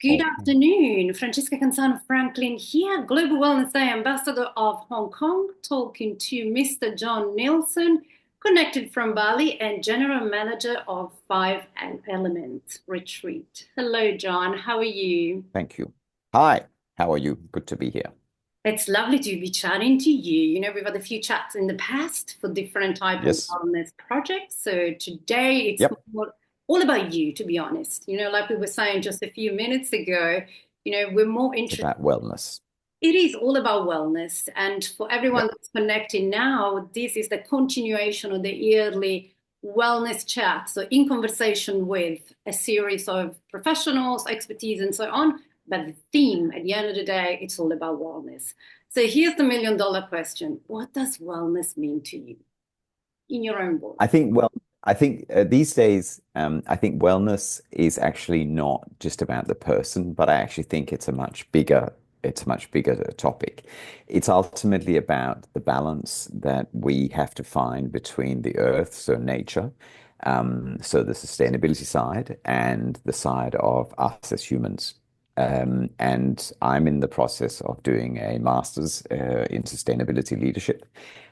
Good Okay. afternoon. Francesca Canzano-Franklin here, Global Wellness Day Ambassador of Hong Kong, talking to Mr. John Nielsen, connected from Bali and General Manager of Fivelements Retreat. Hello, John. How are you? Thank you. Hi, how are you? Good to be here. It's lovely to be chatting to you. We've had a few chats in the past for different type of Yes. wellness projects. So today it's Yep. more all about you, to be honest. Like we were saying just a few minutes ago, we're more It's interested. about wellness. It is all about wellness. And for everyone Yep. that's connecting now, this is the continuation of the yearly wellness chat. So, in conversation with a series of professionals, expertise, and so on. But the theme at the end of the day, it's all about wellness. So, here's the million-dollar question. What does wellness mean to you in your own I words? think, well, I think these days, I think wellness is actually not just about the person, but I actually think it's a much bigger topic. It's ultimately about the balance that we have to find between the earth, so nature, so the sustainability side, and the side of us as humans. And I'm in the process of doing a master's in sustainability leadership.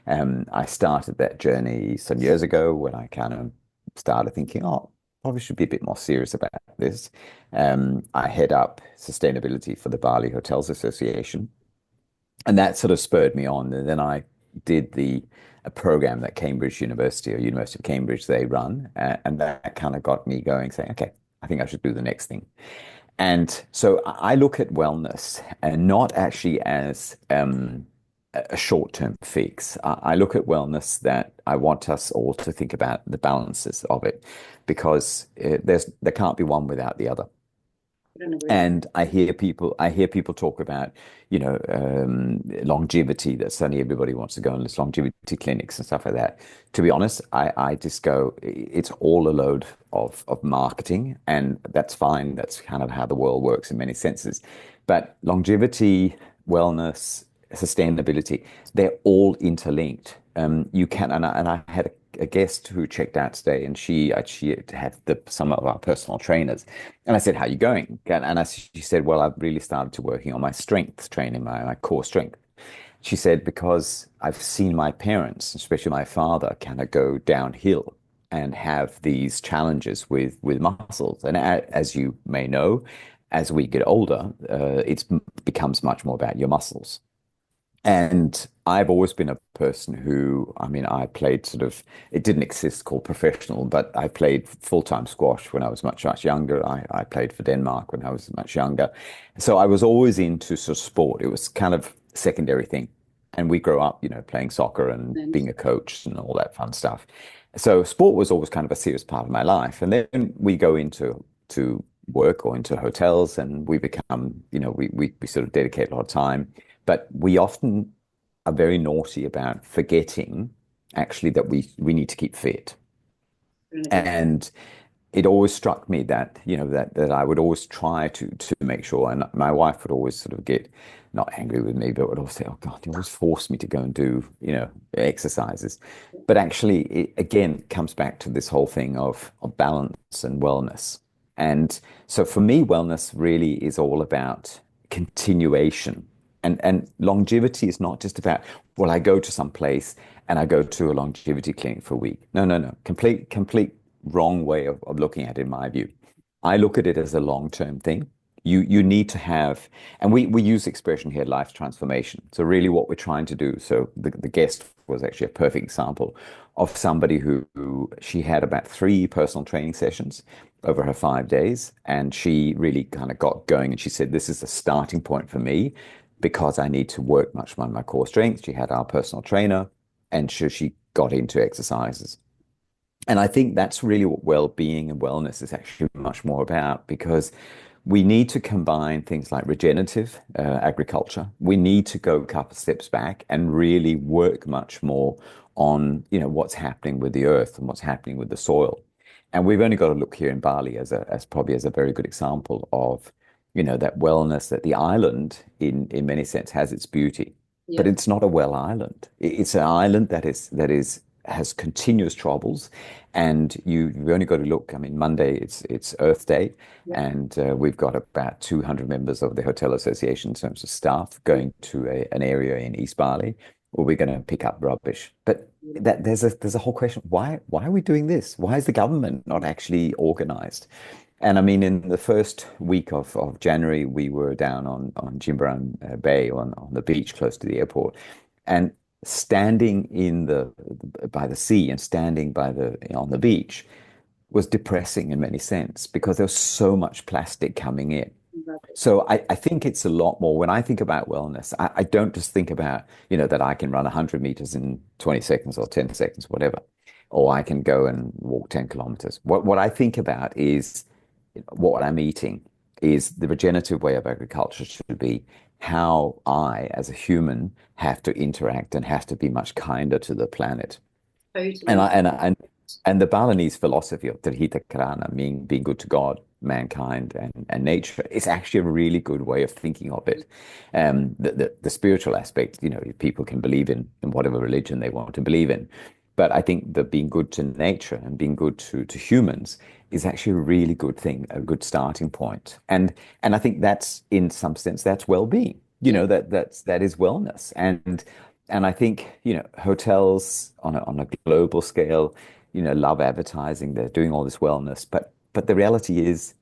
I started that journey some years ago when I kind of started thinking, oh, probably should be a bit more serious about this. I head up sustainability for the Bali Hotels Association, and that sort of spurred me on. And then I did a program that Cambridge University or University of Cambridge they run, and that kind of got me going, saying, okay, I think I should do the next thing. And so I look at wellness and not actually as a short-term fix. I look at wellness that I want us all to think about the balances of it, because there can't be one without the other. I don't agree. And I hear people talk about, longevity, that suddenly everybody wants to go on this longevity clinics and stuff like that. To be honest, I just go, it's all a load of marketing, and that's fine. That's kind of how the world works in many senses. But longevity, wellness, sustainability, they're all interlinked. You can, and I had a guest who checked out today, and she had some of our personal trainers, and I said, "How are you going?" She said, "Well, I've really started to working on my strength training, my core strength." She said, because I've seen my parents, especially my father, kind of go downhill and have these challenges with muscles. And as you may know, as we get older, it becomes much more about your muscles. And I've always been a person who, I mean, I played sort of, it didn't exist called professional, but I played full-time squash when I was much, much younger. I played for Denmark when I was much younger. So I was always into sort of sport. It was kind of secondary thing. And we grew up, playing soccer and And being a coach and all that fun stuff. So sport was always kind of a serious part of my life. And then we go to work or into hotels, and we become, we sort of dedicate a lot of time, but we often are very naughty about forgetting actually that we need to keep fit. I don't agree. And it always struck me that, that I would always try to make sure, and my wife would always sort of get not angry with me, but would always say, "Oh God, you always force me to go and do, exercises." But actually, it again comes back to this whole thing of balance and wellness. And so for me, wellness really is all about continuation. And longevity is not just about, well, I go to some place and I go to a longevity clinic for a week. No, no, no. Complete wrong way of looking at it, in my view. I look at it as a long-term thing. You need to have, and we use the expression here, life transformation. So really what we're trying to do, so the guest was actually a perfect example of somebody who she had about 3 personal training sessions over her 5 days, and she really kind of got going, and she said, this is a starting point for me because I need to work much more on my core strength. She had our personal trainer, and she got into exercises. And I think that's really what well-being and wellness is actually much more about, because we need to combine things like regenerative agriculture. We need to go a couple of steps back and really work much more on, what's happening with the earth and what's happening with the soil. And we've only got to look here in Bali as probably as a very good example of, that wellness, that the island in many sense has its beauty, but Yeah. it's not a well island. It's an island that is has continuous troubles, and you've only got to look. I mean, Monday it's Earth Day, Yeah. and we've got about 200 members of the Hotel Association in terms of staff going to an area in East Bali where we're going to pick up rubbish. But that there's a whole question. Why are we doing this? Why is the government not actually organized? And I mean, in the first week of January, we were down on Jimbaran Bay on the beach close to the airport, and standing by the sea and standing on the beach was depressing in many sense because there was so much plastic coming in. So I think it's a lot more. When I think about wellness, I don't just think about, that I can run 100 meters in 20 seconds or 10 seconds, whatever, or I can go and walk 10 kilometers. What I think about is what I'm eating, is the regenerative way of agriculture should be how I, as a human, have to interact and have to be much kinder to the planet. And Totally. I and the Balinese philosophy of Trihita Karana, meaning being good to God, mankind, and nature, is actually a really good way of thinking of it. The spiritual aspect, people can believe in whatever religion they want to believe in. But I think that being good to nature and being good to humans is actually a really good thing, a good starting point. And I think that's, in some sense, that's well-being. Yeah. That is wellness. And I think, hotels on a global scale, love advertising. They're doing all this wellness, but the reality is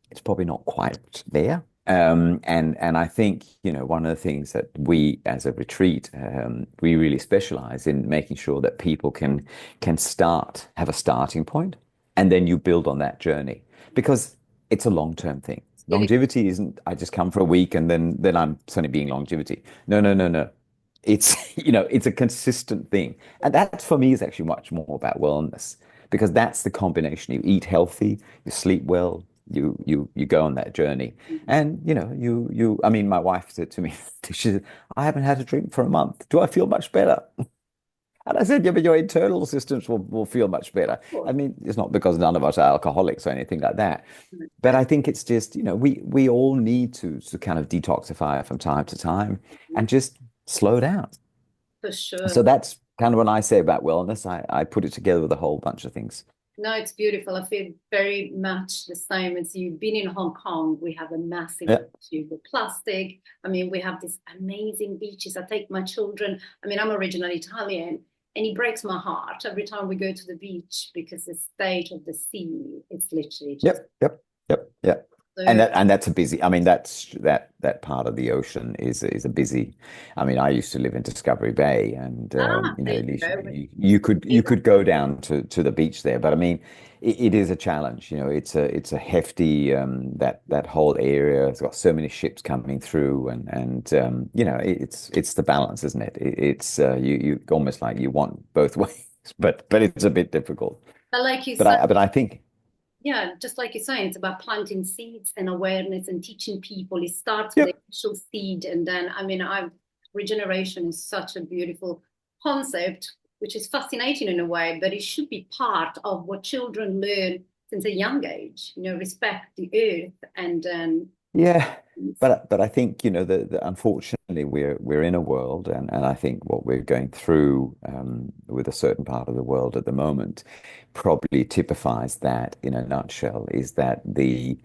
it's probably not quite there. And I think, one of the things that we as a retreat, we really specialize in making sure that people can have a starting point, and then you build on that journey because it's a long-term thing. It is. Longevity isn't I just come for a week and then I'm suddenly being longevity. No, no, no, no. It's, it's a consistent thing. And that for me is actually much more about wellness because that's the combination. You eat healthy, you sleep well, you go on that journey. And I mean, my wife said to me, she said, I haven't had a drink for a month. Do I feel much better? And I said, yeah, but your internal systems will feel much better. I mean, it's not because none of us are alcoholics or anything like that. But I think it's just, we all need to kind of detoxify from time to time and just slow down. For sure. So that's kind of what I say about wellness. I put it together with a whole bunch of things. No, it's beautiful. I feel very much the same as you. Been in Hong Kong, we have a massive Yeah. issue with plastic. I mean, we have these amazing beaches. I take my children. I mean, I'm originally Italian, and it breaks my heart every time we go to the beach because the state of the sea, it's literally just Yep. so. And that's a busy. I mean, that part of the ocean is a busy. I mean, I used to live in Discovery Bay, and There you go. you could go down to the beach there, but I mean, it is a challenge. It's a hefty that whole area has got so many ships coming through, and it's the balance, isn't it? It's you almost like you want both ways, but it's a bit difficult. But like you But said, I think. yeah, just like you're saying, it's about planting seeds and awareness and teaching people. It starts with the Yep. initial seed, and then I mean, regeneration is such a beautiful concept, which is fascinating in a way, but it should be part of what children learn since a young age. Respect the earth, and Yeah, but I think unfortunately we're in a world, and I think what we're going through with a certain part of the world at the moment probably typifies that in a nutshell. Is that the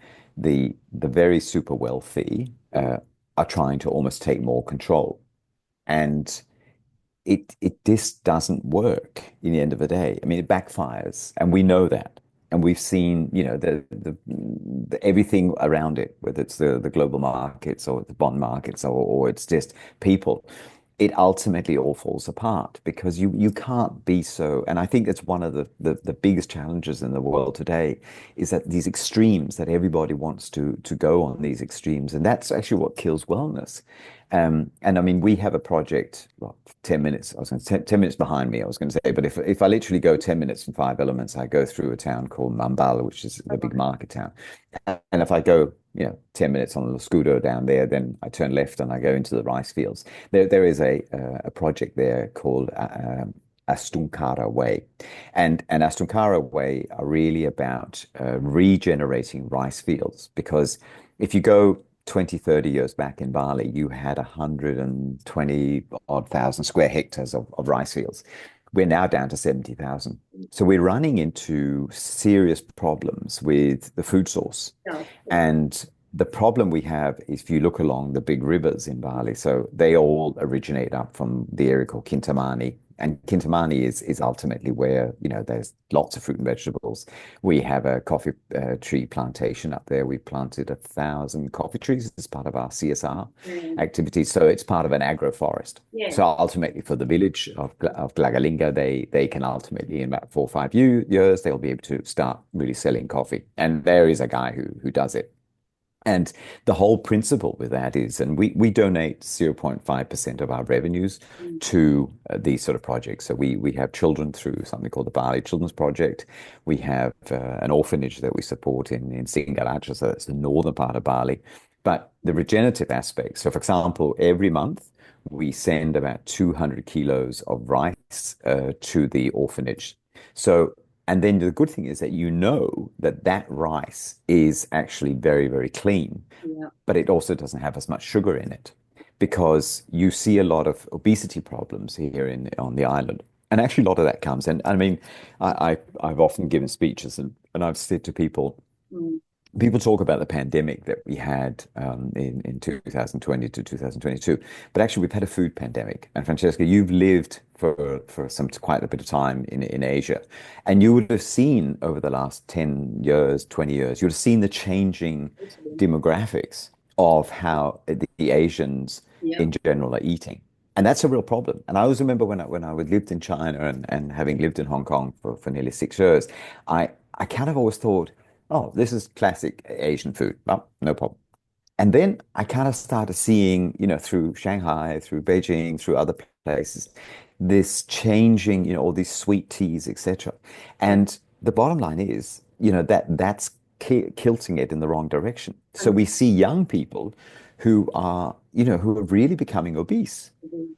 very super wealthy are trying to almost take more control, and it just doesn't work in the end of the day. I mean, it backfires, and we know that. And we've seen, the everything around it, whether it's the global markets or the bond markets or it's just people, it ultimately all falls apart because you can't be so. And I think that's one of the biggest challenges in the world today is that these extremes that everybody wants to go on these extremes, and that's actually what kills wellness. And I mean, we have a project, well, 10 minutes, I was going to say 10 minutes behind me, I was going to say, but if I literally go 10 minutes from Fivelements, I go through a town called Mambala, which is the big market town. And if I go, 10 minutes on the scooter down there, then I turn left and I go into the rice fields. There is a project there called Astunkara Way. And Astunkara Way are really about regenerating rice fields because if you go 20, 30 years back in Bali, you had 120 odd thousand square hectares of rice fields. We're now down to 70,000. So we're running into serious problems with the food source. Yeah. And the problem we have is if you look along the big rivers in Bali, so they all originate up from the area called Kintamani. And Kintamani is ultimately where, there's lots of fruit and vegetables. We have a coffee tree plantation up there. We planted 1,000 coffee trees as part of our CSR activities. So it's part of an agroforest. Yeah. So ultimately, for the village of Glagalinga, they can ultimately, in about 4 or 5 years, they'll be able to start really selling coffee. And there is a guy who does it. And the whole principle with that is, and we donate 0.5% of our revenues to these sort of projects. So we have children through something called the Bali Children's Project. We have an orphanage that we support in Singaraja, so that's the northern part of Bali. But the regenerative aspect, so for example, every month we send about 200 kilos of rice to the orphanage. So and then the good thing is that that rice is actually very, very clean, Yeah. but it also doesn't have as much sugar in it because you see a lot of obesity problems here on the island. And actually, a lot of that comes. And I mean, I've often given speeches and I've said to people, Mm. people talk about the pandemic that we had in 2020 to 2022, but actually we've had a food pandemic. And Francesca, you've lived for some quite a bit of time in Asia, and you would have seen over the last 10 years, 20 years, you would have seen the changing Totally. demographics of how the Asians Yeah. in general are eating. And that's a real problem. And I always remember when I lived in China and having lived in Hong Kong for nearly 6 years, I kind of always thought, oh, this is classic Asian food. Oh, no problem. And then I kind of started seeing, through Shanghai, through Beijing, through other places, this changing, all these sweet teas, etc. And the bottom line is, that's kilting it in the wrong direction. So we see young people who are really becoming obese.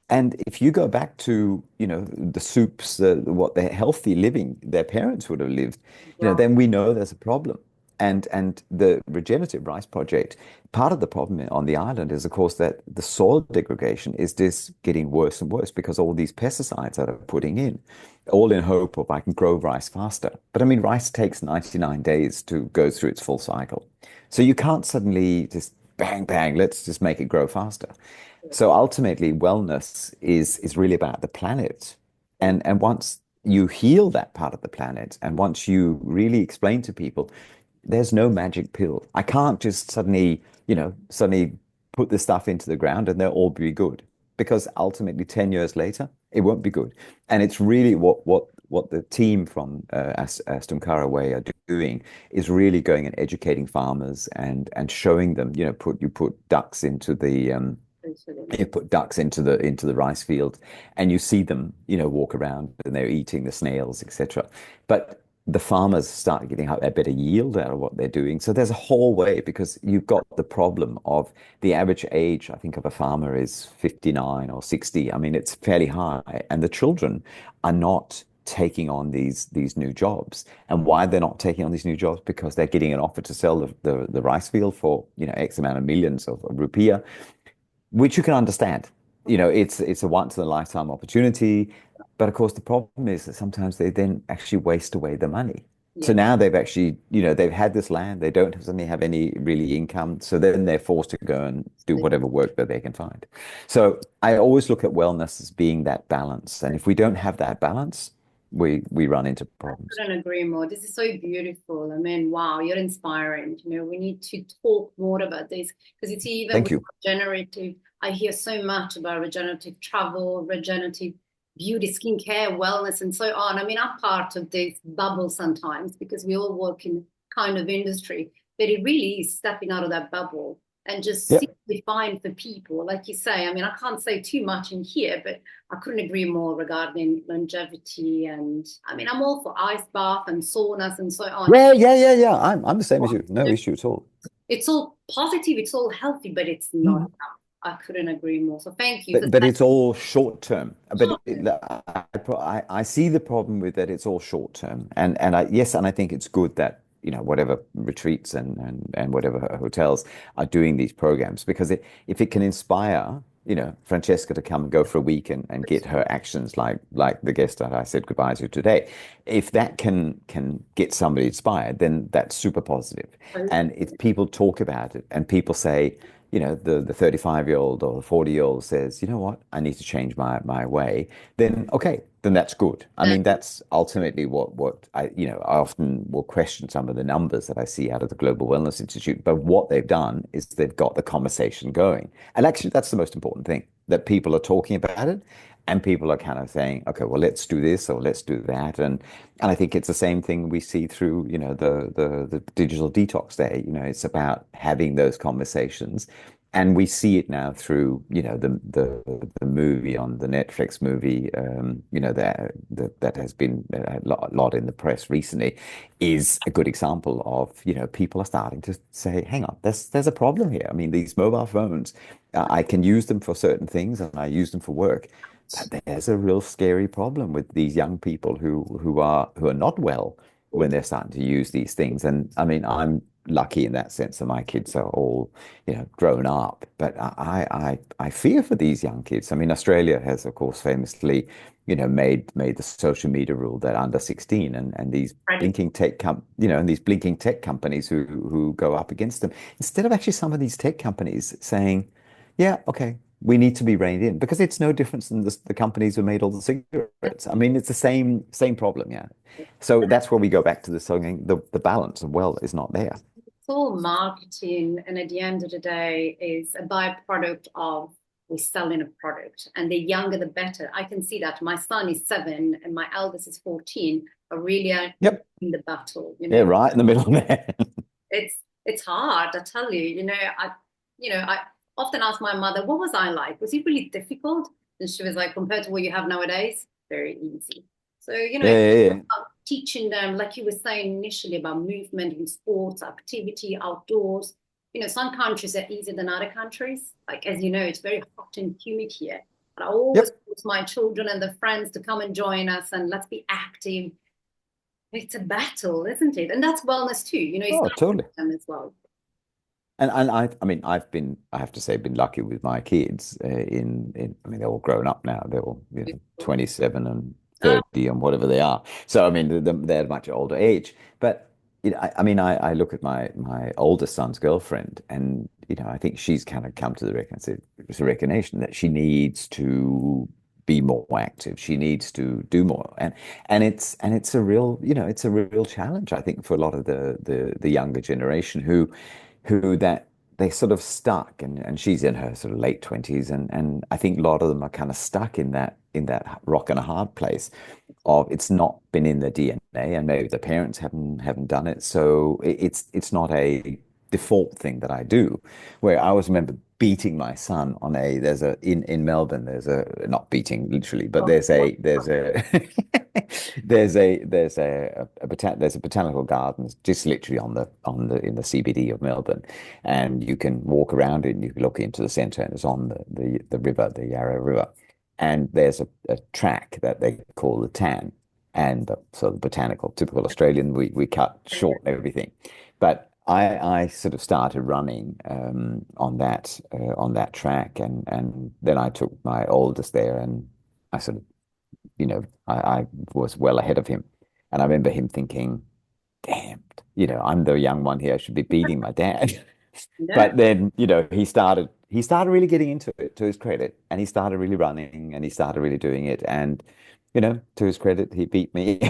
And if you go back to, the soups, what the healthy living their parents would have lived, Wow. then we know there's a problem. And the Regenerative Rice Project, part of the problem on the island is, of course, that the soil degradation is just getting worse and worse because all these pesticides that are putting in, all in hope of I can grow rice faster. But I mean, rice takes 99 days to go through its full cycle. So you can't suddenly just bang, bang, let's just make it grow faster. So ultimately, wellness is really about the planet. And once you heal that part of the planet, and once you really explain to people, there's no magic pill. I can't just suddenly put this stuff into the ground and they'll all be good. Because ultimately, 10 years later, it won't be good. And it's really what the team from Aston Way are doing is really going and educating farmers and showing them, you put ducks into the you put ducks into the rice field and you see them, walk around and they're eating the snails, etc. But the farmers start getting a better yield out of what they're doing. So there's a whole way because you've got the problem of the average age, I think, of a farmer is 59 or 60. I mean, it's fairly high. And the children are not taking on these new jobs. And why they're not taking on these new jobs? Because they're getting an offer to sell the rice field for, X amount of millions of rupiah, which you can understand. It's a once in a lifetime opportunity. But of course, the problem is that sometimes they then actually waste away the money. So Yeah. now they've actually, they've had this land, they don't suddenly have any really income. So then they're forced to go and do whatever work that they can find. So I always look at wellness as being that balance. And if we don't have that balance, we run into problems. Couldn't agree more. This is so beautiful. I mean, wow, you're inspiring. We need to talk more about this because it's even Thank with you. regenerative. I hear so much about regenerative travel, regenerative beauty, skincare, wellness, and so on. I mean, I'm part of this bubble sometimes because we all work in kind of industry, but it really is stepping out of that bubble and just Yeah. simplifying for people. Like you say, I mean, I can't say too much in here, but I couldn't agree more regarding longevity. And I mean, I'm all for ice bath and saunas and so on. Yeah. I'm the same as you. No issue at all. It's all positive, it's all healthy, but it's not Mm. enough. I couldn't agree more. So thank you for But that. it's all short term. But Short term. I see the problem with that. It's all short term, and I think it's good that whatever retreats and whatever hotels are doing these programs because if it can inspire Francesca to come and go for a week and get her actions like the guest that I said goodbye to today. If that can get somebody inspired, then that's super positive. And if people talk about it and people say, the 35-year-old or the 40-year-old says, you know what, I need to change my way, then okay, then that's good. I mean, that's ultimately what I often will question some of the numbers that I see out of the Global Wellness Institute, but what they've done is they've got the conversation going. And actually, that's the most important thing, that people are talking about it and people are kind of saying, okay, well, let's do this or let's do that. And I think it's the same thing we see through, the digital detox day. It's about having those conversations. And we see it now through, the movie on the Netflix movie, that has been a lot in the press recently, is a good example of, people are starting to say, hang on, there's a problem here. I mean, these mobile phones, I can use them for certain things and I use them for work. But there's a real scary problem with these young people who are not well when they're starting to use these things. And I mean, I'm lucky in that sense that my kids are all, grown up. But I fear for these young kids. I mean, Australia has, of course, famously, made the social media rule that under 16 and these blinking tech companies who go up against them, instead of actually some of these tech companies saying, yeah, okay, we need to be reined in because it's no different than the companies who made all the cigarettes. I mean, it's the same problem, yeah. So that's where we go back to the saying the balance of well is not there. It's all marketing, and at the end of the day, is a byproduct of we selling a product. And the younger, the better. I can see that. My son is 7, and my eldest is 14. Are really Yep. in the battle. Yeah, right in the middle there. It's hard. I tell you. I often ask my mother, "What was I like? Was it really difficult?" And she was like, "Compared to what you have nowadays, very easy." So Yeah, yeah, yeah. teaching them, like you were saying initially, about movement and sports, activity, outdoors. Some countries are easier than other countries. Like, as you know, it's very hot and humid here. But I always Yep. force my children and their friends to come and join us and let's be active. It's a battle, isn't it? And that's wellness too. It's Oh, not totally. them as well. And I mean, I have to say, been lucky with my kids. I mean, they're all grown up now. They're all 27 and Ah, 30 and whatever they are. So I mean, they're much older age. But I mean, I look at my oldest son's girlfriend, and I think she's kind of come to the recognition that she needs to be more active. She needs to do more, and it's a real it's a real challenge, I think, for a lot of the younger generation who that they sort of stuck, and she's in her sort of late 20s, and I think a lot of them are kind of stuck in that rock and a hard place of it's not been in their DNA, and maybe the parents haven't done it, so it's not a default thing that I do. Where I always remember beating my son on a there's a in Melbourne, there's a, not beating literally, but there's a there's a botanical garden just literally on the in the CBD of Melbourne, and you can walk around it and you can look into the center, and it's on the river, the Yarra River, and there's a track that they call the Tan, and so the botanical, typical Australian, we cut short everything, but I sort of started running on that track, and then I took my oldest there, and I sort of I was well ahead of him. And I remember him thinking, damn, I'm the young one here. I should be beating my dad. yeah. But then, he started really getting into it, to his credit, and he started really running and he started really doing it. And, to his credit, he beat me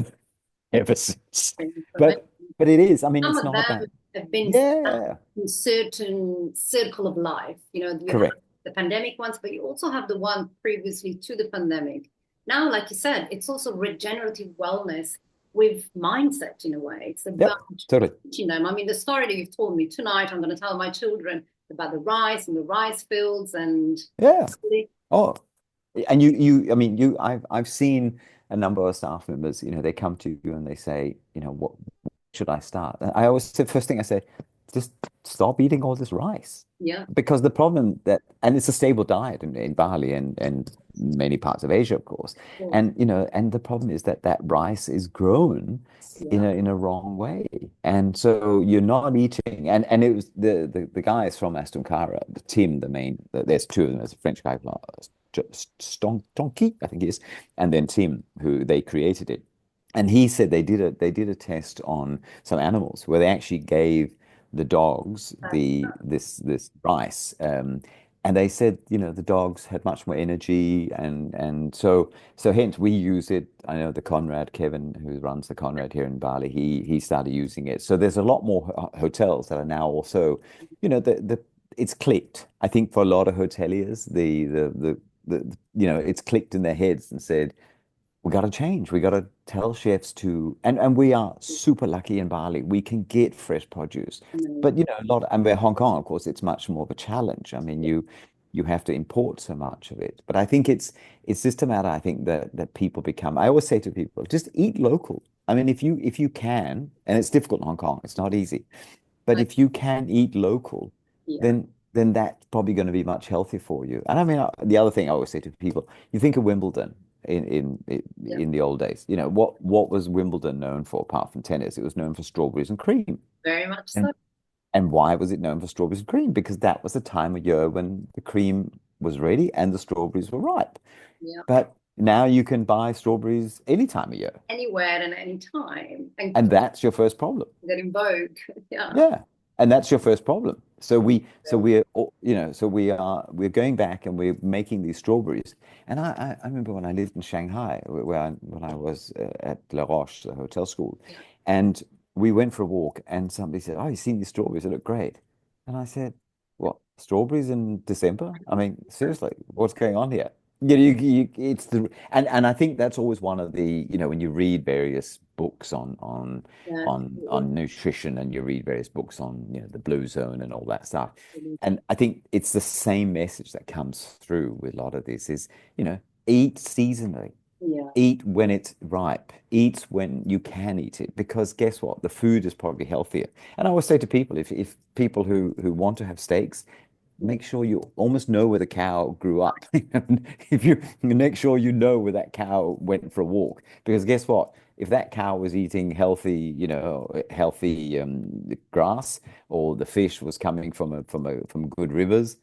ever since. But it is, I mean, Some it's of not them about, have been stuck yeah, in certain circle of life. You have correct. the pandemic ones, but you also have the one previously to the pandemic. Now, like you said, it's also regenerative wellness with mindset in a way. It's about Yep, totally. teaching them. I mean, the story that you've told me tonight, I'm going to tell my children about the rice and the rice fields and Yeah. Oh, and I mean, I've seen a number of staff members, they come to you and they say, what should I start? And I always say, first thing I say, just stop eating all this rice. Yeah. Because the problem that, and it's a stable diet in Bali and many parts of Asia, of course. Cool. And, and the problem is that that rice is grown Yeah. in a wrong way. And so you're not eating, and it was the guys from Aston Cara, the team, there's two of them, there's a French guy, Stonky, I think he is, and then Tim, who they created it. And he said they did a test on some animals where they actually gave the dogs this rice, and they said the dogs had much more energy, and so hence we use it. I know the Conrad Kevin, who runs the Conrad here in Bali, he started using it. So there's a lot more hotels that are now also, the it's clicked. I think for a lot of hoteliers, it's clicked in their heads and said, we got to change. We got to tell chefs to, and we are super lucky in Bali. We can get fresh produce, but a lot. And we're Hong Kong, of course, it's much more of a challenge. I mean, you have to import so much of it. But I think it's just a matter. I think that people become. I always say to people, just eat local. I mean, if you can, and it's difficult in Hong Kong. It's not easy, but if you can eat local, Yeah. then that's probably going to be much healthier for you. And I mean, the other thing I always say to people, you think of Wimbledon in the old days. What was Wimbledon known for apart from tennis? It was known for strawberries and cream. Very much And so. and why was it known for strawberries and cream? Because that was the time of year when the cream was ready and the strawberries were ripe. Yeah. But now you can buy strawberries any time of year. Anywhere and any time. And that's your first problem. They're in vogue. Yeah. Yeah. And that's your first problem. So we're going back and we're making these strawberries. And I remember when I lived in Shanghai, when I was at La Roche, the hotel school, and we went for a walk, and somebody said, "Oh, you seen these strawberries? They look great." And I said, "What, strawberries in December? I mean, seriously, what's going on here?" It's and I think that's always one of the, when you read various books Yeah. on nutrition, and you read various books on the blue zone and all that stuff, and I think it's the same message that comes through with a lot of this is, eat seasonally, Yeah. eat when it's ripe, eat when you can eat it, because guess what, the food is probably healthier. And I always say to people, if people who want to have steaks, make sure you almost know where the cow grew up. If you make sure you know where that cow went for a walk, because guess what? If that cow was eating healthy grass, or the fish was coming from good rivers,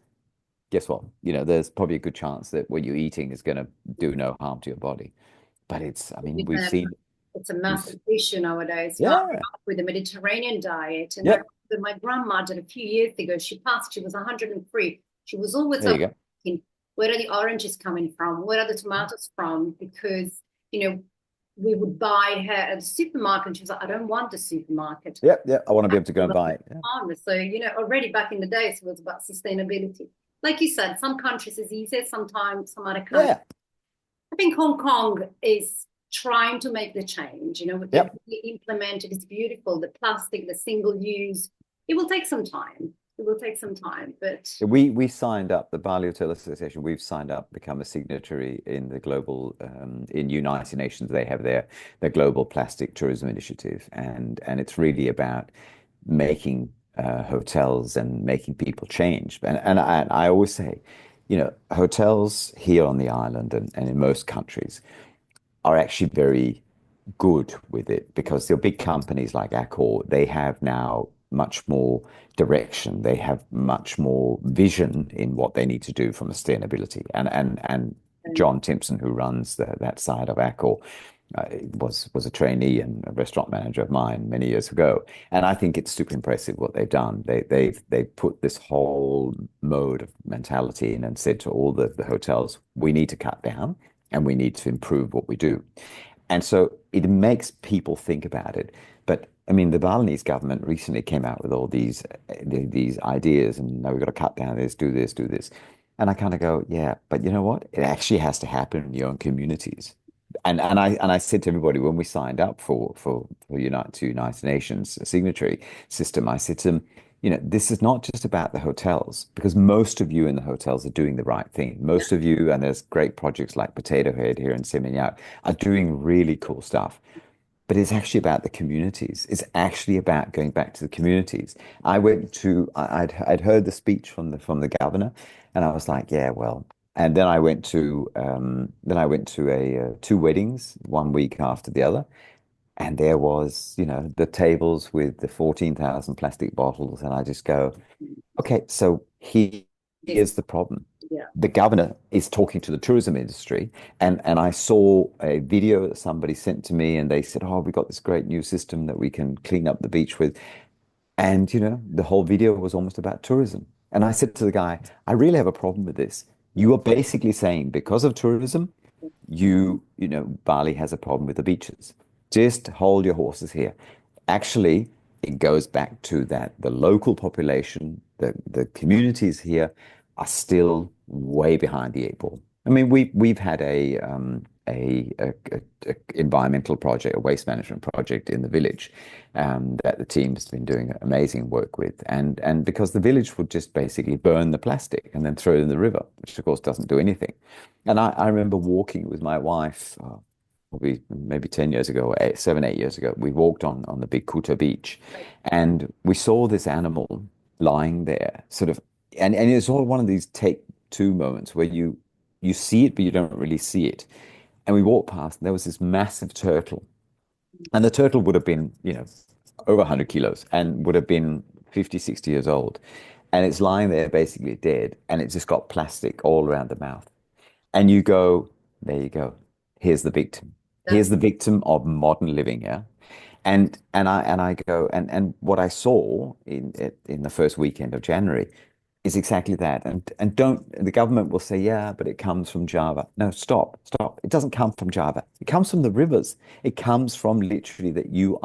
guess what? There's probably a good chance that what you're eating is going to do no harm to your body. But I mean, we've Yeah. seen, It's a massive issue nowadays. I grew yeah, up with the Mediterranean diet, and I yeah, remember my grandmother a few years ago, she passed, she was 103. She was always there you go. asking, where are the oranges coming from? Where are the tomatoes from? Because, we would buy her at the supermarket, and she was like, I don't want the supermarket. Yeah, yeah, I want to be able to go and buy it. Yeah. Farmers. So, already back in the days, it was about sustainability. Like you said, some countries is easier, sometimes some other countries. Yeah. I think Hong Kong is trying to make the change. Yep. They implemented, it's beautiful, the plastic, the single use. It will take some time. It will take some time, but We signed up, the Bali Hotel Association, we've signed up, become a signatory in the global, in United Nations. They have their global plastic tourism initiative, and it's really about making hotels and making people change. And I always say, hotels here on the island and in most countries are actually very good with it, because the big companies like Accor, they have now much more direction. They have much more vision in what they need to do from sustainability. And John Timpson, who runs that side of Accor, was a trainee and a restaurant manager of mine many years ago. And I think it's super impressive what they've done. They've put this whole mode of mentality in and said to all the hotels, we need to cut down and we need to improve what we do. And so it makes people think about it. But I mean, the Balinese government recently came out with all these ideas, and now we've got to cut down this, do this, do this. And I kind of go, yeah, but you know what? It actually has to happen in your own communities. And I said to everybody when we signed up for United Nations signatory system, I said to them, this is not just about the hotels, because most of you in the hotels are doing the right thing. Most of you, and there's great projects like Potato Head here in Seminyak, are doing really cool stuff. but it's actually about the communities. It's actually about going back to the communities. I went to, I'd heard the speech from the governor, and I was like, yeah, well. And then I went to a two weddings 1 week after the other, and there was, the tables with the 14,000 plastic bottles, and I just go, okay, so This, here's the problem. yeah. The governor is talking to the tourism industry, and I saw a video that somebody sent to me, and they said, "Oh, we got this great new system that we can clean up the beach with." And the whole video was almost about tourism. And I said to the guy, "I really have a problem with this. You are basically saying because of tourism, Bali has a problem with the beaches. Just hold your horses here." Actually, it goes back to that the local population, the communities here are still way behind the eight ball. I mean, we've had a environmental project, a waste management project in the village, that the team's been doing amazing work with, and because the village would just basically burn the plastic and then throw it in the river, which of course doesn't do anything. And I remember walking with my wife. Probably maybe 10 years ago, 7, 8 years ago, we walked on the Big Kuta beach, and we saw this animal lying there, sort of, and it's all one of these take two moments where you see it, but you don't really see it. And we walked past, and there was this massive turtle, and the turtle would have been, over 100 kilos and would have been 50, 60 years old. And it's lying there basically dead, and it's just got plastic all around the mouth. And you go, there you go. Here's the victim. Here's the victim of modern living, yeah. And I go, and what I saw in the first weekend of January is exactly that. And don't the government will say, yeah, but it comes from Java. No, stop, stop. It doesn't come from Java. It comes from the rivers. It comes from literally that you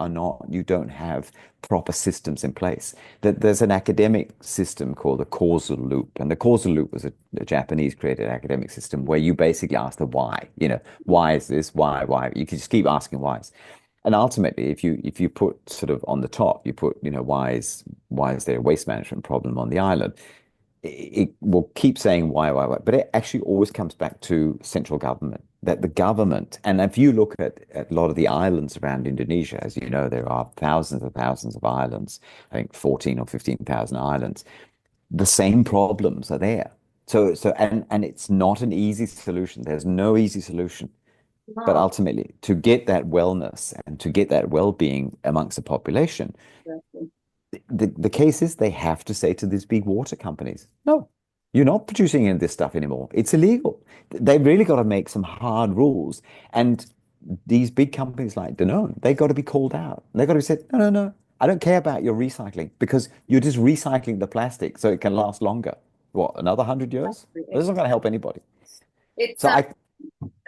don't have proper systems in place. That there's an academic system called the causal loop. And the causal loop was a Japanese created academic system where you basically ask the why, why is this? Why? You can just keep asking whys. And ultimately, if you put sort of on the top, you put, why is there a waste management problem on the island? It will keep saying why, but it actually always comes back to central government. That the government, and if you look at a lot of the islands around Indonesia, as you know, there are thousands of islands, I think 14 or 15,000 islands. The same problems are there. And it's not an easy solution. There's no easy solution. But No, ultimately, to get that wellness and to get that well-being amongst the population, exactly. the case is they have to say to these big water companies, no, you're not producing any of this stuff anymore. It's illegal. They've really got to make some hard rules. And these big companies like Danone, they got to be called out. They've got to be said, no, no, no, I don't care about your recycling because you're just recycling the plastic so it can last longer. What, another 100 years? This isn't going to help anybody. It's So I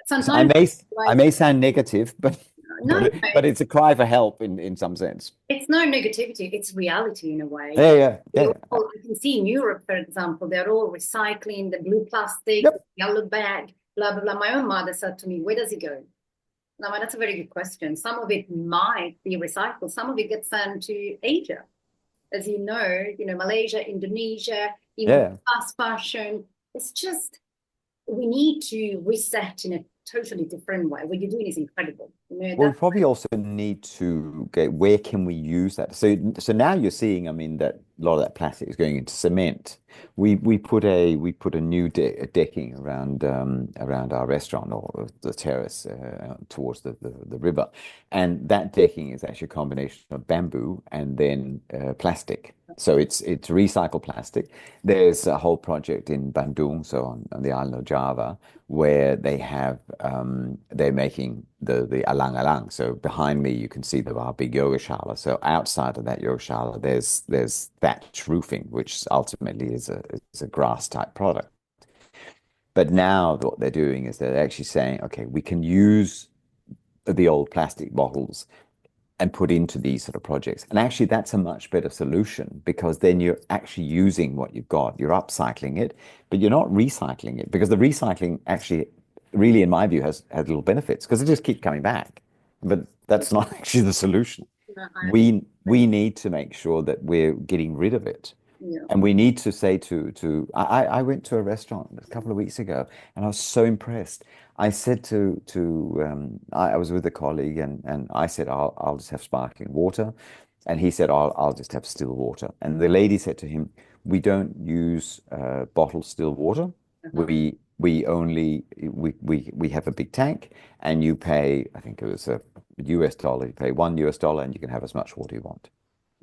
so I sometimes may I like may sound negative, but no, no, but it's a cry for help in some sense. it's no negativity. It's reality in a way. Yeah, yeah, yeah, yeah. You can see in Europe, for example, they're all recycling the blue plastic, Yep. yellow bag, blah blah blah. My own mother said to me, "Where does it go?" Now, that's a very good question. Some of it might be recycled. Some of it gets sent to Asia, as Malaysia, Indonesia, even Yeah. fast fashion. It's just we need to reset in a totally different way. What you're doing is incredible. Well, we probably also need to get where can we use that? So now you're seeing, I mean, that a lot of that plastic is going into cement. We put a new decking around our restaurant or the terrace towards the river, and that decking is actually a combination of bamboo and then plastic. So it's recycled plastic. There's a whole project in Bandung, so on the island of Java, where they're making the alang-alang. So behind me, you can see our big yogashala. So outside of that yogashala, there's thatch roofing, which ultimately is a grass type product. But now what they're doing is they're actually saying, okay, we can use the old plastic bottles and put into these sort of projects. And actually, that's a much better solution because then you're actually using what you've got. You're upcycling it, but you're not recycling it because the recycling actually, really, in my view, has little benefits because it just keeps coming back. But that's not actually the solution. I We need to make sure that we're getting rid of it. Yeah. And we need to say I went to a restaurant a couple of weeks ago and I was so impressed. I said I was with a colleague and I said I'll just have sparkling water. And he said I'll just have still water. And the lady said to him, we don't use bottled still water. Uh-huh. We have a big tank and you pay, I think it was a US dollar, you pay $1 and you can have as much water you want.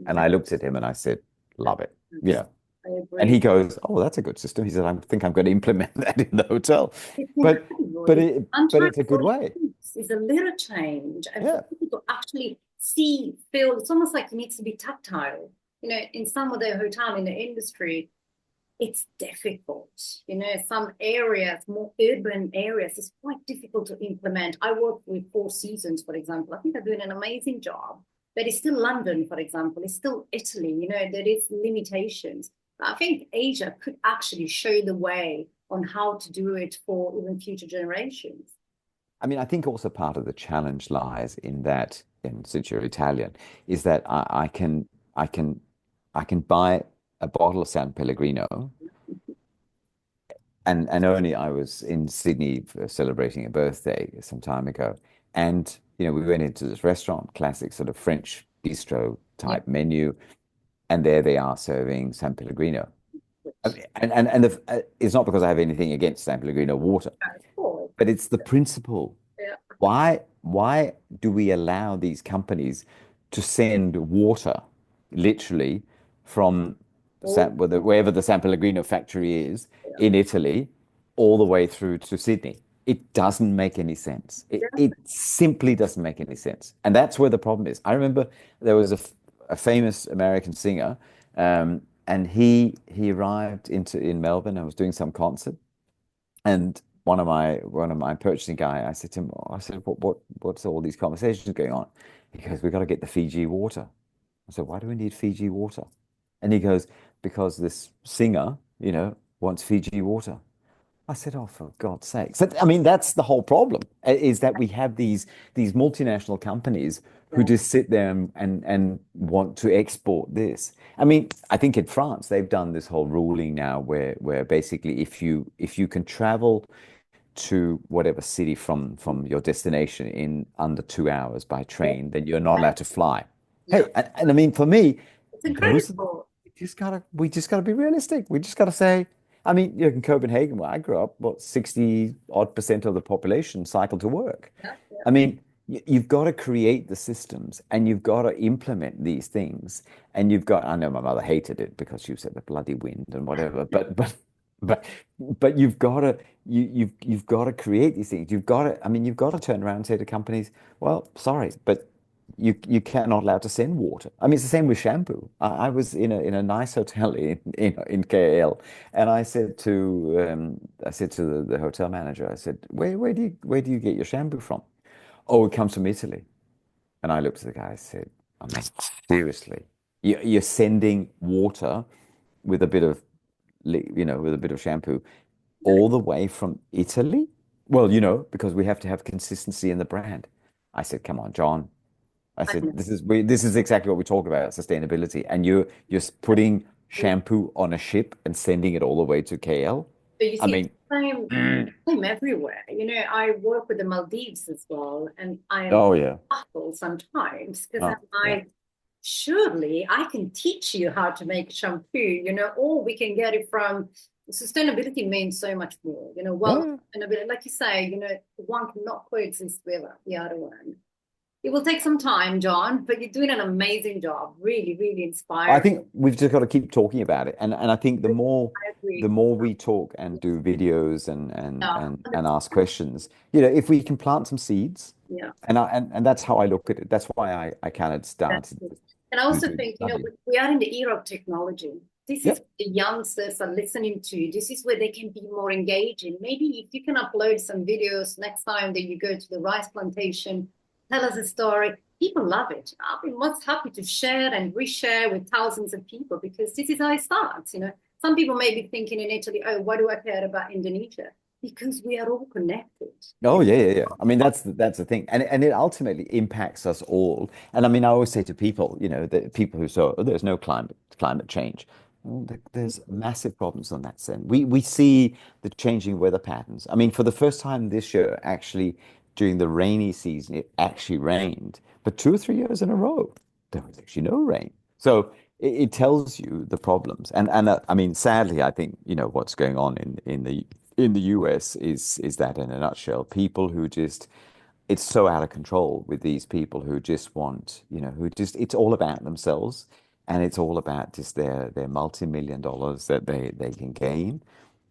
And I looked at him and I said, love it. Yes, Yeah. I And he agree. goes, "Oh, that's a good system." He said, "I think I'm going to implement that in the hotel." It's But incredible. but It's it but sometimes it's a good all it way. takes is a little change, and for Yeah. people to actually see, feel. It's almost like it needs to be tactile. In some of the hotel in the industry, it's difficult. Some areas, more urban areas, it's quite difficult to implement. I work with Four Seasons, for example. I think they're doing an amazing job, but it's still London, for example. It's still Italy. There is limitations. I think Asia could actually show the way on how to do it for even future generations. I mean, I think also part of the challenge lies in that, and since you're Italian, is that I can I can buy a bottle of San Pellegrino, and only I was in Sydney for celebrating a birthday some time ago, and we went into this restaurant, classic sort of French bistro Yeah, type menu, and there they are serving San Pellegrino. I which, mean, and it's not because I have anything against San Pellegrino water, of course, but it's the principle. yeah, Why do we allow these companies to send water literally from all, wherever the San Pellegrino factory is yeah, in Italy all the way through to Sydney? It doesn't make any sense. It yeah, simply doesn't make any sense. And that's where the problem is. I remember there was a famous American singer, and he arrived in Melbourne and was doing some concert. And one of my purchasing guy, I said to him, I said, what's all these conversations going on? He goes, we got to get the Fiji water. I said, why do we need Fiji water? And he goes, because this singer, wants Fiji water. I said, "Oh, for God's sake!" So, I mean, that's the whole problem, is that we have these multinational companies who yeah, just sit there and want to export this. I mean, I think in France they've done this whole ruling now where basically if you can travel to whatever city from your destination in under 2 hours by yeah, train, then you're not allowed to fly. yeah. Hey, and I mean, for me, It's those are the incredible. we just gotta be realistic. We just gotta say, I mean, in Copenhagen, where I grew up, what 60 odd percent of the population cycle to work. Yeah, I mean, you've got to create the systems and you've got to implement these things. And I know my mother hated it because she said the bloody wind and whatever, but but you've got to create these things. I mean, you've got to turn around and say to companies, well, sorry, but you cannot allowed to send water. I mean, it's the same with shampoo. I was in a nice hotel in KL, and I said to the hotel manager, I said, where do you get your shampoo from? Oh, it comes from Italy. And I looked at the guy, I said, I mean, seriously, you're sending water with a bit of with a bit of shampoo yeah, all the way from Italy? Well, because we have to have consistency in the brand. I said, come on, John. I I said, know. this is exactly what we talk about, sustainability. And you're putting shampoo on a ship and sending it all the way to KL. But you I see, it's mean, the same, mm, same everywhere. I work with the Maldives as well, and I am oh yeah. baffled sometimes because I'm Oh yeah. like, surely I can teach you how to make shampoo, or we can get it from sustainability means so much more, well, Yeah. sustainability, like you say, one cannot coexist with the other one. It will take some time, John, but you're doing an amazing job. Really, really I inspiring. think we've just got to keep talking about it. And I think the more I the agree. more we talk and do videos Yeah, and ask questions, if we can plant some seeds, yeah. and that's how I look at it. That's why I kind of That's started good. And I to also do the think, study. we are in the era of technology. This is Yep. what the youngsters are listening to. This is where they can be more engaging. Maybe if you can upload some videos next time that you go to the rice plantation, tell us a story. People love it. I'll be most happy to share and reshare with thousands of people because this is how it starts. Some people may be thinking in Italy, oh, why do I care about Indonesia? Because we are all connected. Oh yeah, yeah, yeah. I mean, that's the thing, and it ultimately impacts us all. And I mean, I always say to people, that people who say, "Oh, there's no climate change." There's massive problems on that sense. We see the changing weather patterns. I mean, for the first time this year, actually, during the rainy season, it actually rained. But 2 or 3 years in a row, there was actually no rain. So it tells you the problems. And I mean, sadly, I think, what's going on in the US is that in a nutshell, people who just it's so out of control with these people who just want, who just it's all about themselves and it's all about just their multi-million dollars that they can gain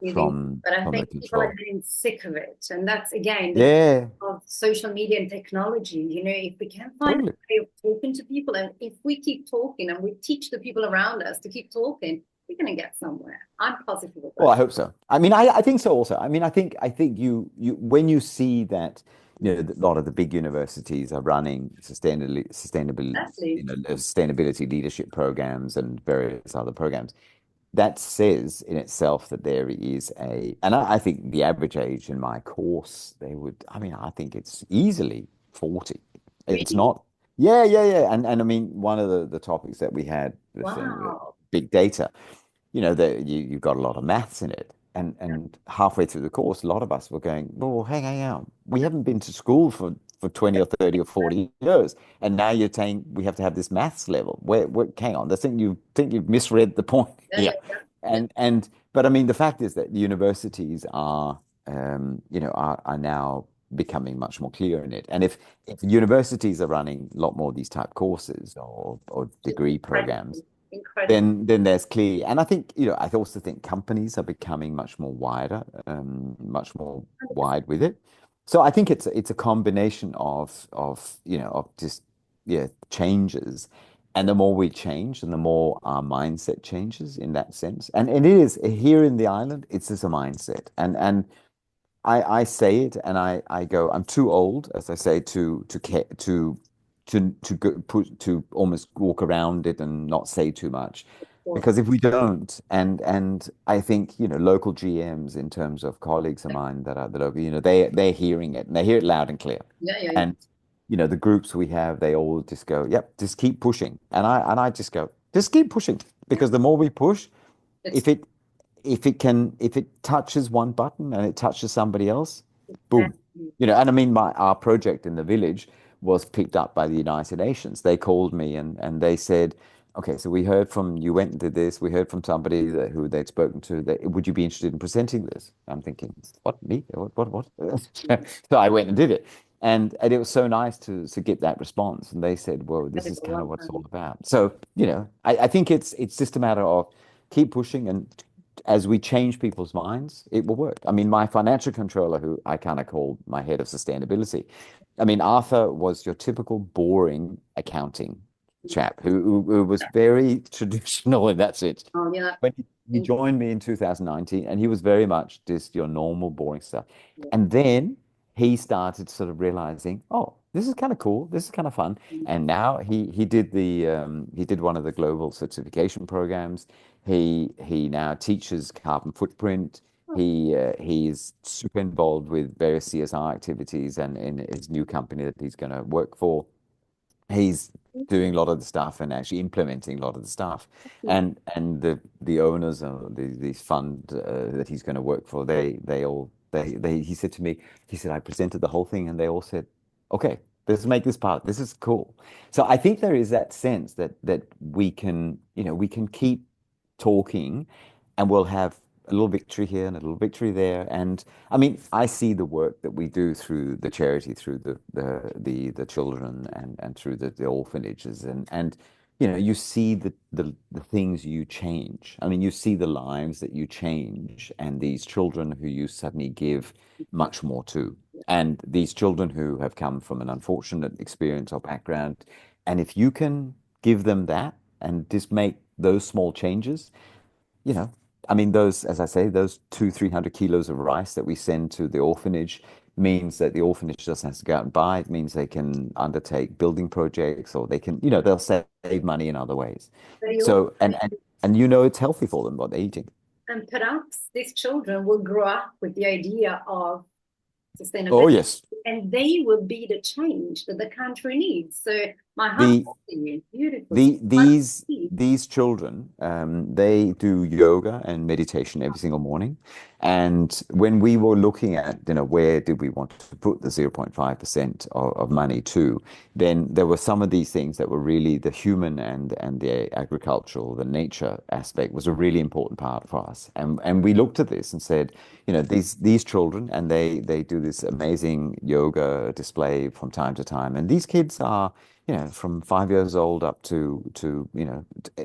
It is. But I from the think people are control. getting sick of it. And that's, again, the Yeah, of social media and technology. If we can find a totally. way of talking to people, and if we keep talking and we teach the people around us to keep talking, we're going to get somewhere. I'm positive of Well, that. I hope so. I mean, I think so also. I mean, I think you when you see that, a lot of the big universities are running Exactly. sustainability leadership programs and various other programs, that says in itself that there is and I think the average age in my course, I mean, I think it's easily 40. It's Really? not, yeah, yeah, yeah. And I mean, one of the topics that we had, the thing with Wow. big data, that you've got a lot of maths in it. And halfway through the course, a lot of us were going, well, hang on. We haven't been to school for 20 or 30 or 40 years. And now you're saying we have to have this maths level. Hang on, I think you've misread the point Yeah, yeah, here. yeah. Yeah. But I mean, the fact is that the universities are now becoming much more clear in it. And if universities are running a lot more of these type courses or Just degree programs, incredible. Incredible. then there's clearly, and I think, I also think companies are becoming much more wide with it. So I think it's a combination of just changes. And the more we change and the more our mindset changes in that sense. And it is here in the island, it's just a mindset. And I say it and I go, I'm too old, as I say, to almost walk around it and not say too much. Because if we don't, and I think, local GMs in terms of colleagues of mine that are, they're hearing it and they hear it loud and clear. Yeah, yeah, yeah. And, the groups we have, they all just go, yep, just keep pushing. And I just go, just keep pushing. Yeah. Because the more we push, It's if if it touches one button and it touches somebody else, boom. exactly. And I mean, our project in the village was picked up by the United Nations. They called me and they said, okay, so we heard from you went and did this. We heard from somebody who they'd spoken to. Would you be interested in presenting this? I'm thinking, what, me? What? So I went and did it. And it was so nice to get that response. And they said, well, this is Incredible. kind of Well what it's all done. about. So, I think it's just a matter of keep pushing, and as we change people's minds, it will work. I mean, my financial controller, who I kind of called my head of sustainability, I mean, Arthur was your typical boring accounting chap who was very traditional in that sense. Oh, yeah. When he joined me in 2019, and he was very much just your normal boring stuff. And then he started sort of realizing, oh, this is kind of cool. This is kind of fun. And now he did one of the global certification programs. He now teaches carbon footprint. He's super involved with various CSR activities and in his new company that he's going to work for. He's doing a lot of the stuff and actually implementing a lot of the stuff. And the owners of these fund that he's going to work for, he said to me, he said, I presented the whole thing and they all said, okay, let's make this part. This is cool. So I think there is that sense that we can keep talking and we'll have a little victory here and a little victory there. And I mean, I see the work that we do through the charity, through the children and through the orphanages, and you see the things you change. I mean, you see the lives that you change, and these children who you suddenly give much more to, and these children who have come from an unfortunate experience or background, and if you can give them that and just make those small changes, you know, I mean, as I say, those 300 kilos of rice that we send to the orphanage means that the orphanage doesn't have to go out and buy. It means they can undertake building projects or they'll save money in other ways. Very So, and it's healthy for them what they're eating. And perhaps these children will grow up with the idea of Oh, sustainability yes. and they will be the change that the country needs. So My hat The off to you. Beautiful. So The what these I see, these children, they do yoga and meditation every single morning. And when we were looking at, where did we want to put the 0.5% of money to, then there were some of these things that were really the human and the agricultural, the nature aspect was a really important part for us. And we looked at this and said, these children, and they do this amazing yoga display from time to time. And these kids are from 5 years old up to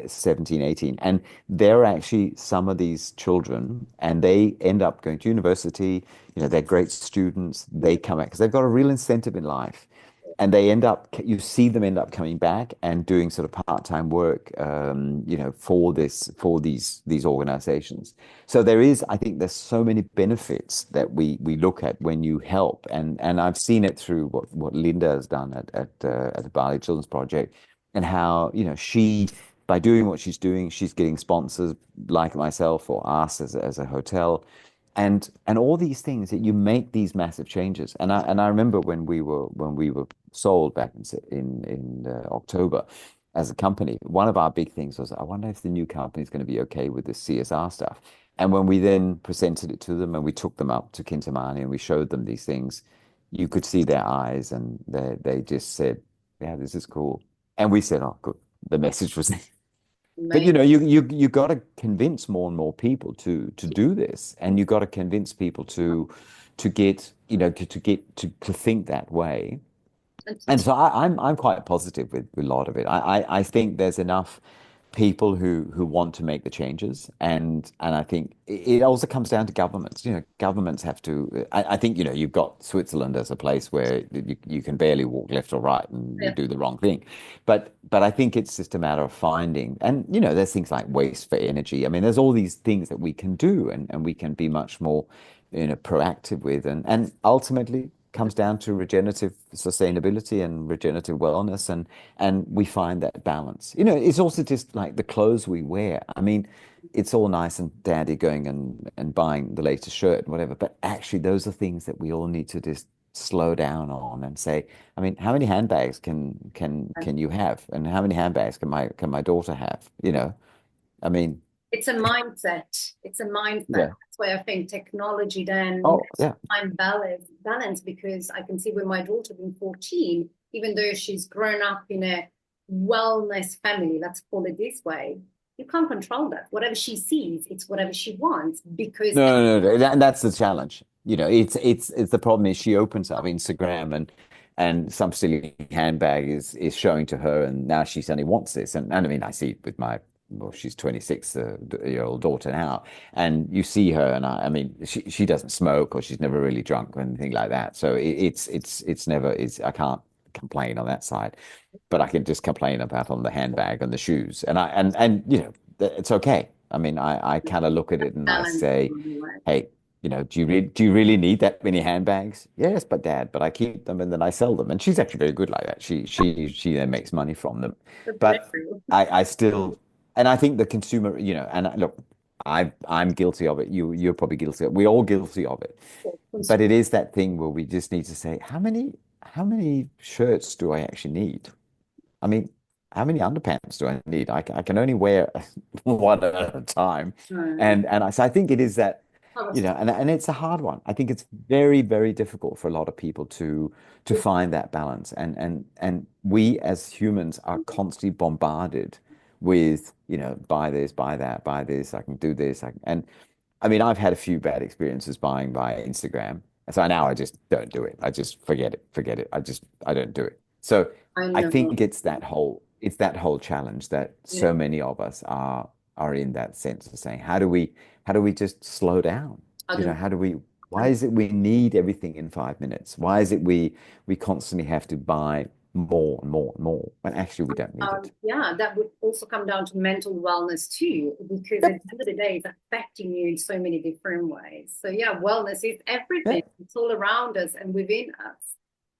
17, 18. And they're actually some of these children, and they end up going to university. They're great students. They come back because they've got a real incentive in life. And you see them end up coming back and doing sort of part-time work, for these organizations. So I think there's so many benefits that we look at when you help, and I've seen it through what Linda has done at the Bali Children's Project, and how she, by doing what she's doing, she's getting sponsors like myself or us as a hotel, and all these things that you make these massive changes. And I remember when we were sold back in October as a company, one of our big things was, I wonder if the new company is going to be okay with this CSR stuff. And when we then presented it to them and we took them up to Kintamani and we showed them these things, you could see their eyes and they just said, yeah, this is cool. And we said, oh, good. The message was but mate. you got to convince more and more people to do this, and you got to convince people to get to think that way. And to And so I'm quite positive with a lot of it. I think there's enough people who want to make the changes, and I think it also comes down to governments. Governments have to. I think you've got Switzerland as a place where you can barely walk left or right, and you yeah, do the wrong thing. But I think it's just a matter of finding, and there's things like waste for energy. I mean, there's all these things that we can do, and we can be much more proactive with, and ultimately comes down to regenerative sustainability and regenerative wellness, and we find that balance. It's also just like the clothes we wear. I mean, it's all nice and dandy going and buying the latest shirt and whatever, but actually those are things that we all need to just slow down on and say, I mean, how many handbags can you have, and how many handbags can my daughter have? I mean, it's a mindset. It's a mindset. yeah. That's why I think technology then Oh, yeah. find balance because I can see with my daughter being 14, even though she's grown up in a wellness family, let's call it this way, you can't control that. Whatever she sees, it's whatever she wants because No. That's the challenge. It's the problem is she opens up Instagram and some silly handbag is showing to her, and now she suddenly wants this. And I mean, I see it with well, she's 26-year-old daughter now, and you see her, and I mean, she doesn't smoke or she's never really drunk or anything like that. So it's never I can't complain on that side, but I can just complain about on the handbag and the shoes, and it's okay. I mean, I kind of look at it and I balance. say, hey, do you really need that many handbags? Yes, but Dad, but I keep them and then I sell them. And she's actually very good like that. She then makes money from them. But I still, and I think the consumer, look, I'm guilty of it. You're probably guilty of it. We're all guilty of it. But it is that thing where we just need to say, how many shirts do I actually need? I mean, how many underpants do I need? I can only wear one at a time. So I think it is that, and it's a hard one. I think it's very, very difficult for a lot of people to find that balance. And we as humans are constantly bombarded with, buy this, buy that, buy this, I can do this. And I mean, I've had a few bad experiences buying via Instagram. And so now I just don't do it. I just forget it. I don't do it. So I I know. think it's that whole challenge that Yeah. so many of us are in that sense of saying, how do we just slow down? Other, Why is it we need everything in 5 minutes? Why is it we constantly have to buy more and more and more when actually we don't need it? yeah, that would also come down to mental wellness too, because at Yep. the end of the day, it's affecting you in so many different ways. So yeah, wellness is Yeah. everything. It's all around us and within us.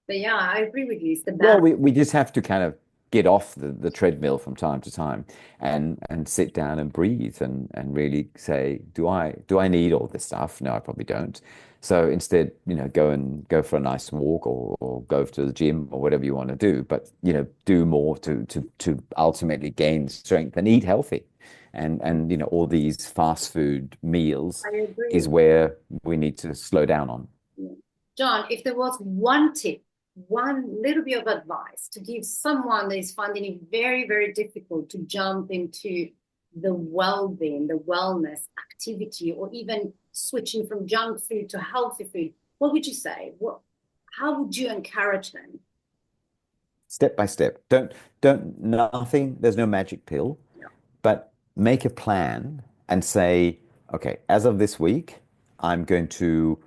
But yeah, I agree with you. It's the Well, balance. we just have to kind of get off the treadmill from time to time and sit down and breathe and really say, do I need all this stuff? No, I probably don't. So instead, go for a nice walk or go to the gym or whatever you want to do, but do more to ultimately gain strength and eat healthy. And all these fast food meals I is agree. where we need to slow down on. Yeah. John, if there was one tip, one little bit of advice to give someone that is finding it very, very difficult to jump into the well-being, the wellness activity, or even switching from junk food to healthy food, what would you say? How would you encourage them? Step by step. Nothing, there's no magic pill, Yeah. but make a plan and say, okay, as of this week, I'm going to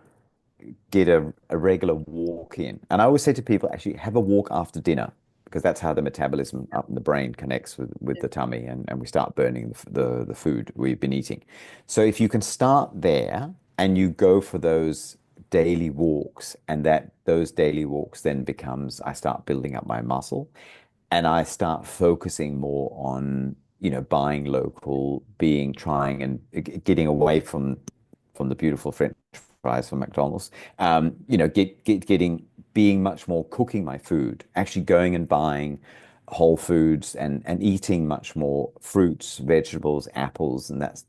get a regular walk in. And I always say to people, actually have a walk after dinner because that's how the metabolism up in the brain connects with the tummy and we start burning the food we've been eating. So if you can start there and you go for those daily walks and that those daily walks then becomes I start building up my muscle and I start focusing more on buying local, trying and getting away from the beautiful French fries from McDonald's. Getting being much more cooking my food, actually going and buying whole foods and eating much more fruits, vegetables, apples, and that's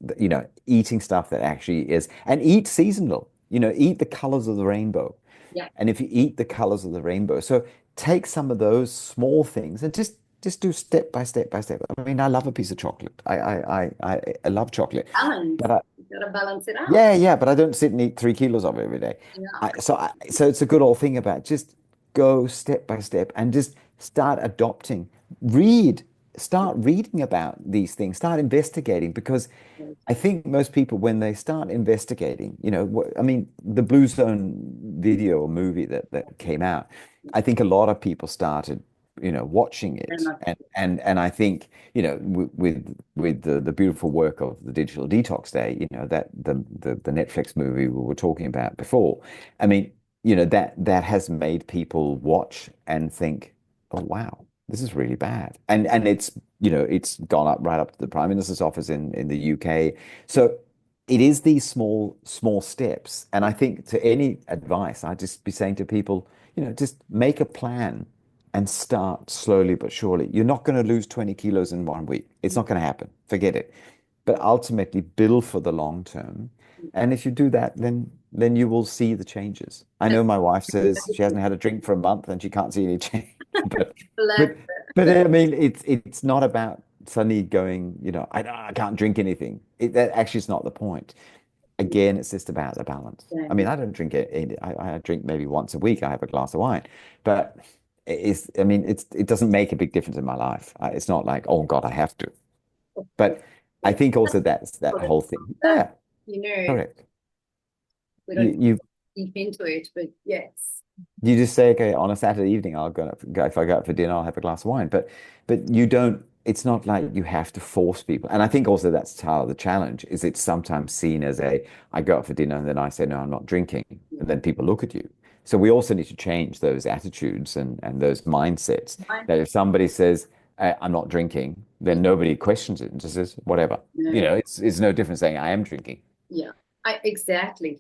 eating stuff that actually is and eat seasonal. Eat the colors of the rainbow. Yeah. And if you eat the colors of the rainbow, so take some of those small things and just do step by step by step. I mean, I love a piece of chocolate. I love chocolate, Balance. but I, You gotta balance it out. yeah, but I don't sit and eat 3 kilos of it every day. Yeah. So it's a good old thing about just go step by step and just start adopting. Read, start reading about these things, start investigating because I think most people, when they start investigating, I mean, the Blue Zone video or movie that came out, I think a lot of people started, watching Very it, much. and I think, with the beautiful work of the Digital Detox Day, that the Netflix movie we were talking about before, I mean, that has made people watch and think, oh wow, this is really bad, and it's gone up right up to the Prime Minister's office in the UK. So it is these small steps. And I think to any advice, I'd just be saying to people, just make a plan and start slowly but surely. You're not going to lose 20 kilos in 1 week. It's not going to happen. Forget it. But ultimately build for the long term. And if you do that, then you will see the changes. I know my wife says she hasn't had a drink for a month and she can't see any change. But Bless. but but I mean, it's not about suddenly going, I can't drink anything. That actually is not the point. Again, it's just about the balance. I mean, I don't drink it. I drink maybe once a week. I have a glass of wine, but I mean, it doesn't make a big difference in my life. It's not like, oh God, I have to. But I think also that's that whole thing. That, Yeah, correct. we You don't you deep into it, but yes. you just say, okay, on a Saturday evening, if I go out for dinner, I'll have a glass of wine. But you don't, it's not like you have to force people. And I think also that's part of the challenge is it's sometimes seen as I go out for dinner and then I say, no, I'm not drinking. And then people look at you. So we also need to change those attitudes and those mindsets that if somebody says, I'm not drinking, then nobody questions it and just says, whatever. No. It's no different saying I am drinking. Yeah, exactly.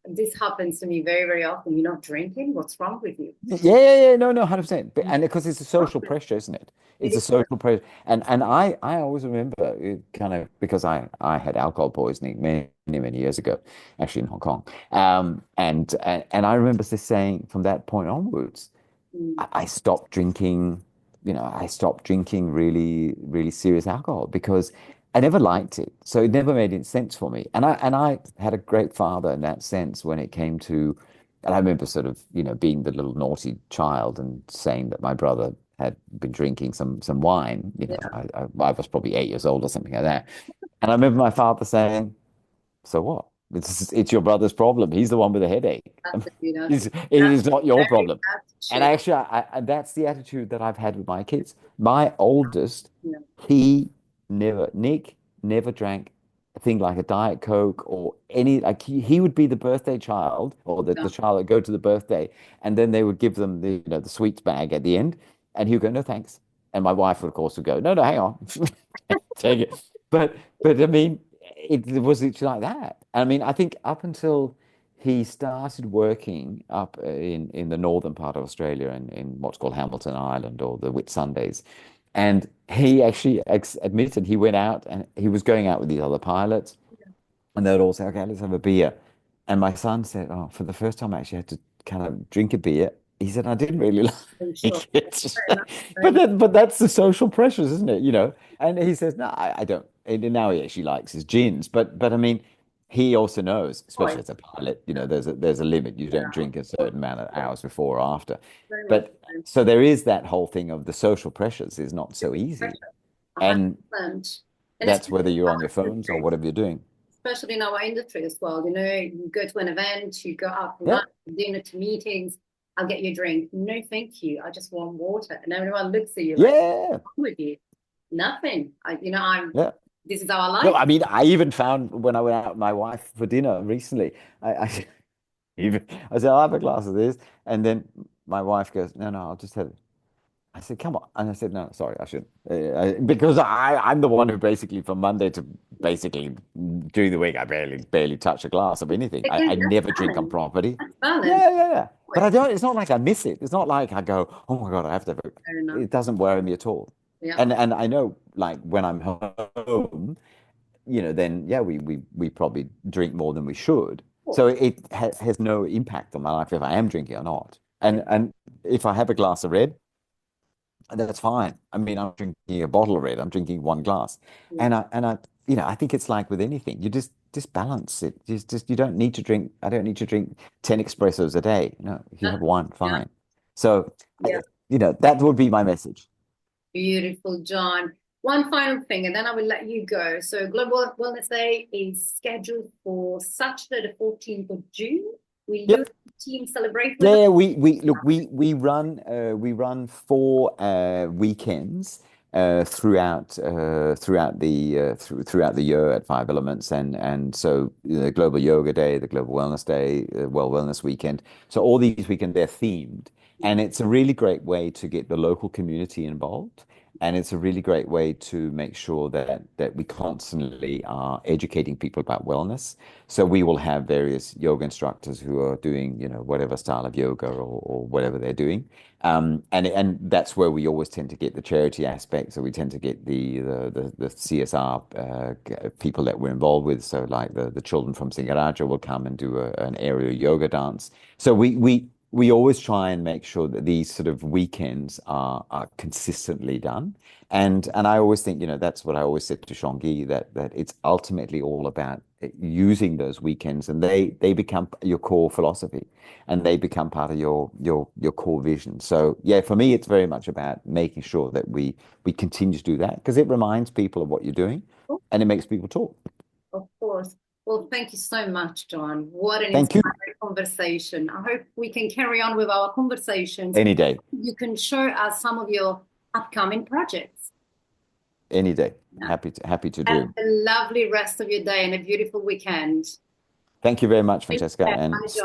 This happens to me very, very often. You're not drinking? What's wrong with you? Yeah. No, 100%. And because it's a social pressure, isn't it? It It's a is. social pressure. And I always remember it kind of because I had alcohol poisoning many years ago, actually in Hong Kong. And I remember just saying from that point onwards, Mm. I stopped drinking, I stopped drinking really, really serious alcohol because I never liked it. So it never made any sense for me. And I had a great father in that sense when it came to, and I remember sort of, being the little naughty child and saying that my brother had been drinking some wine. Yeah, I was probably 8 years old or something like that. And I remember my father saying, so what? It's your brother's problem. He's the one with the headache. that's a good It attitude. That's is not your very problem. And attitude. actually, that's the attitude that I've had with my kids. My oldest, Yeah, he Nick never drank a thing like a Diet Coke or any, like he would be the birthday child or yeah, the child that go to the birthday, and then they would give them the sweets bag at the end, and he would go, no thanks. And my wife, of course, would go, no, no, hang on, take it. But I mean, it was literally like that. I mean, I think up until he started working up in the northern part of Australia in what's called Hamilton Island or the Whitsundays. And he actually ex admitted he went out and he was going out with these other pilots, and they would all say, okay, let's have a beer. And my son said, oh, for the first time, I actually had to kind of drink a beer. He said, I didn't really I'm sure. like it. Very much, very But much. that's the social pressures, isn't it? You know? And he says, no, I don't. And now he actually likes his gins. But I mean, he also knows, especially Quite. as a pilot, you know, there's a limit. You don't Yeah, of drink a course, certain amount of of course. hours before or after. Very much But so. so there is that whole thing of the social pressures is not so easy. Pressure, And 100%. And that's whether especially in you're on our your phones or industry, whatever you're doing. especially in our industry as well. You know, you go to an event, you go out for Yeah. lunch, dinner to meetings. I'll get you a drink. No, thank you. I just want water. And everyone looks at you like, Yeah. what's wrong with you? Nothing. I'm. Yeah. This is our No, life. I mean, I even found when I went out with my wife for dinner recently, I even I said, I'll have a glass of this. And then my wife goes, no, no, I'll just have it. I said, come on. And I said, no, sorry, I shouldn't. Because I'm the one who basically from Monday to basically during the week, I barely touch a glass of anything. Again, I that's never drink on balance. property. That's balance. Yeah, yeah, yeah. But I Always. don't, it's not like I miss it. It's not like I go, oh my God, I have to have it. Fair enough. It doesn't worry me at all. Yeah, And I know like when I'm home, you know, then yeah, we probably drink more than we should. of So course. it ha has no impact on my life if I am drinking or not. Yeah, And if I have a glass of red, that's fine. I mean, I'm drinking a bottle of red. I'm drinking one glass, yeah. you know, I think it's like with anything. You just balance it. You don't need to drink. I don't need to drink 10 espressos a day. No, if you That's, have one, yeah, fine. So, yeah. you know, that would be my message. Beautiful, John. One final thing, and then I will let you go. So, Global Wellness Day is scheduled for Saturday, the 14th of June. Will you Yep. team celebrate with us? Yeah, we look we run four weekends throughout the year at Fivelements and so the Global Yoga Day, the Global Wellness Day, Well Wellness Weekend. So all these weekends they're themed, and it's a really great way to get the local community involved. And it's a really great way to make sure that we constantly are educating people about wellness. So we will have various yoga instructors who are doing, you know, whatever style of yoga or whatever they're doing. And that's where we always tend to get the charity aspect. So we tend to get the CSR people that we're involved with. So like the children from Singaraja will come and do an aerial yoga dance. So we always try and make sure that these sort of weekends are consistently done. And I always think, you know, that's what I always said to Shangyi, that it's ultimately all about using those weekends, and they become your core philosophy, and they become part of your core vision. So yeah, for me, it's very much about making sure that we continue to do that because it reminds people of what you're doing, and it makes people talk. Of course. Well, thank you so much, John. What an Thank you. inspiring conversation. I hope we can carry on with our conversations. Any day, You can show us some of your upcoming projects. any day. Yeah. Happy to Have do. a lovely rest of your day and a beautiful weekend. Thank you very much, Take Francesca, care. and Bye, John.